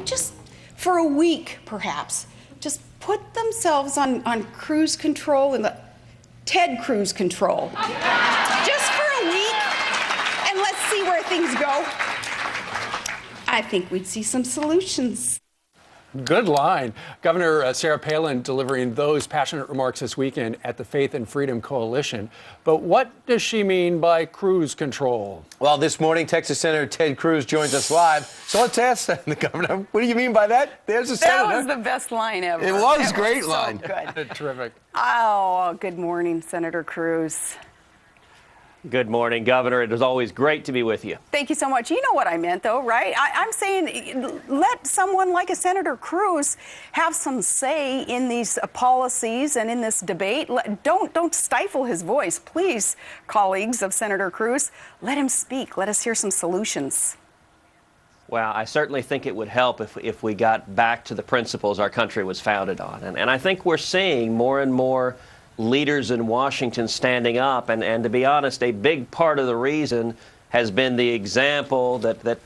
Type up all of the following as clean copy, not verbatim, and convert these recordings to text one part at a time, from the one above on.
just, for a week perhaps, just put themselves on cruise control and the Ted Cruz control. Just for a week, and let's see where things go. I think we'd see some solutions. Good line. Governor Sarah Palin delivering those passionate remarks this weekend at the Faith and Freedom Coalition. But what does she mean by cruise control? Well, this morning, Texas Senator Ted Cruz joins us live. So let's ask the governor, what do you mean by that? There's a senator. That was the best line ever. It was a great so line. Good. Terrific. Oh, good morning, Senator Cruz. Good morning, Governor. It is always great to be with you. Thank you so much. You know what I meant, though, right? I'm saying let someone like a Senator Cruz have some say in these policies and in this debate. Don't stifle his voice, please, colleagues of Senator Cruz. Let him speak. Let us hear some solutions. Well, I certainly think it would help if we got back to the principles our country was founded on. And I think we're seeing more and more leaders in Washington standing up. And to be honest, a big part of the reason has been the example that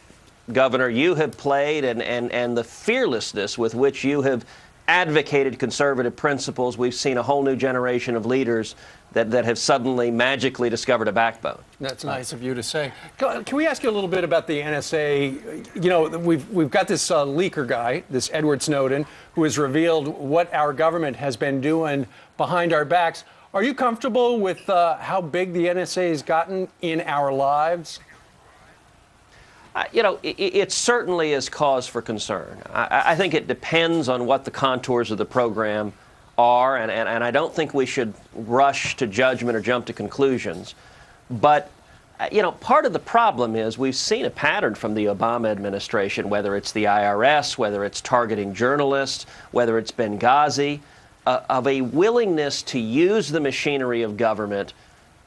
Governor, you have played and the fearlessness with which you have advocated conservative principles. We've seen a whole new generation of leaders that have suddenly magically discovered a backbone. That's nice of you to say. Can we ask you a little bit about the NSA? You know, we've got this leaker guy, this Edward Snowden, who has revealed what our government has been doing behind our backs. Are you comfortable with how big the NSA has gotten in our lives? You know, it certainly is cause for concern. I think it depends on what the contours of the program are, and I don't think we should rush to judgment or jump to conclusions. But, you know, part of the problem is we've seen a pattern from the Obama administration, whether it's the IRS, whether it's targeting journalists, whether it's Benghazi, of a willingness to use the machinery of government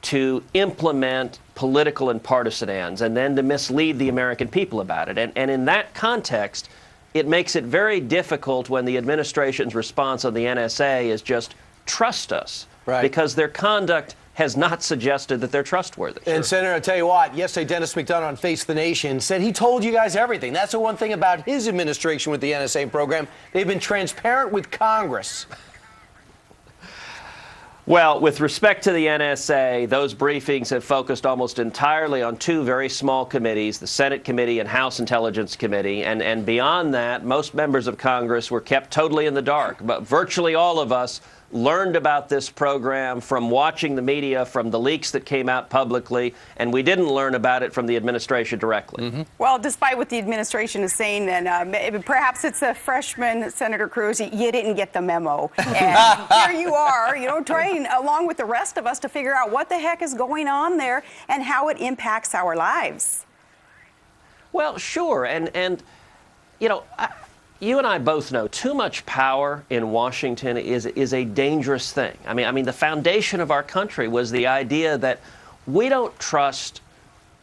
to implement political and partisan ends, and then to mislead the American people about it. And in that context, it makes it very difficult when the administration's response on the NSA is just trust us, right, because their conduct has not suggested that they're trustworthy. And Senator, I'll tell you what, yesterday Dennis McDonough on Face the Nation said he told you guys everything. That's the one thing about his administration with the NSA program. They've been transparent with Congress. Well, with respect to the NSA, those briefings have focused almost entirely on two very small committees, the Senate Committee and House Intelligence Committee. And beyond that, most members of Congress were kept totally in the dark. But virtually all of us learned about this program from watching the media, from the leaks that came out publicly, and we didn't learn about it from the administration directly. Mm-hmm. Well, despite what the administration is saying, and perhaps it's a freshman, Senator Cruz, you didn't get the memo. And here you are, you know, trying along with the rest of us to figure out what the heck is going on there and how it impacts our lives. Well, sure, and you know, you and I both know too much power in Washington is a dangerous thing. I mean, the foundation of our country was the idea that we don't trust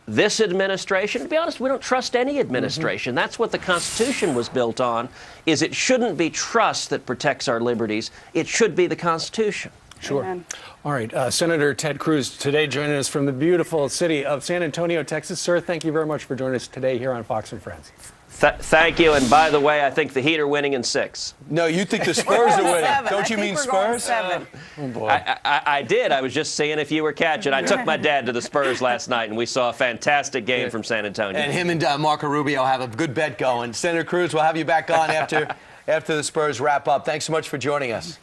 this administration. To be honest, we don't trust any administration. Mm-hmm. That's what the Constitution was built on, is it shouldn't be trust that protects our liberties. It should be the Constitution. Sure. Amen. All right. Senator Ted Cruz today joining us from the beautiful city of San Antonio, Texas. Sir, thank you very much for joining us today here on Fox and Friends. Thank you. And by the way, I think the Heat are winning in 6. No, you think the Spurs are winning. Don't you mean Spurs? 7. Oh, boy. I did. I was just seeing if you were catching. I took my dad to the Spurs last night, and we saw a fantastic game from San Antonio. And him and Marco Rubio have a good bet going. Senator Cruz, we'll have you back on after the Spurs wrap up. Thanks so much for joining us.